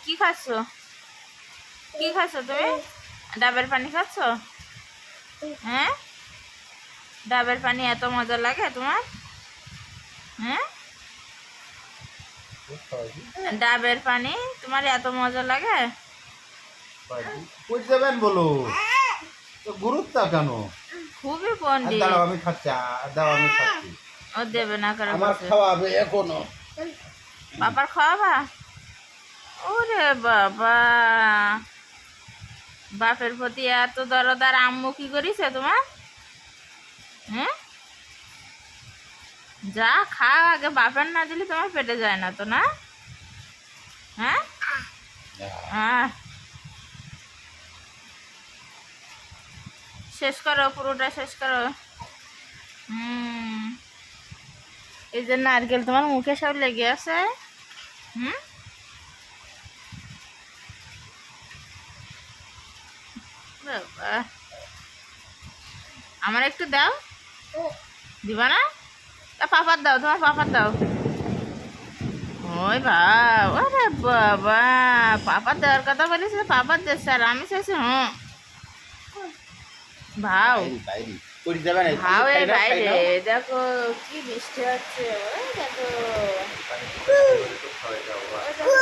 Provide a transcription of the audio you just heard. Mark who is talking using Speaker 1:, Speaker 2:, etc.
Speaker 1: কি খাচ্ছ? কি খাচ্ছ তুমি? ডাবের পানি খাচ্ছ? হ্যাঁ, ডাবের পানি এত মজা লাগে তোমার? হ্যাঁ, ডাবের পানি তোমার এত মজা লাগে?
Speaker 2: যাবেন বলো তো গুরুত্ব কেন?
Speaker 1: খুবই পণ্ডিত।
Speaker 2: দাঁড়াও আমি খাচ্ছি, দাও আমি খাচ্ছি।
Speaker 1: ও দেবে না করে
Speaker 2: আমার
Speaker 1: বলছে।
Speaker 2: খাওয়াবে এখনো।
Speaker 1: বাবার খাওয়াবা? ওরে বাবা, বাপের প্রতি এত দরদার আম্মু কি করিছে তোমার? হ্যাঁ, যা খাও আগে, বাপের না দিলে তোমার পেটে যায় না তো, না? হ্যাঁ, শেষ করো, পুরোটা শেষ করো। এই যে নারকেল তোমার মুখে সব লেগে আছে। হুম, বাবা, আমার একটু দাও। দিবা না? পাপার দাও, তোমার পাপার দাও। ওই বাবা, ওরে বাবা, পাপার দেওয়ার কথা বলিস, পাপার দে স্যার, আমি চাইছি। হ্যাঁ, ভাও ভাও এর বাইরে দেখো কি বৃষ্টি হচ্ছে। ওই দেখো, ওই দেখো।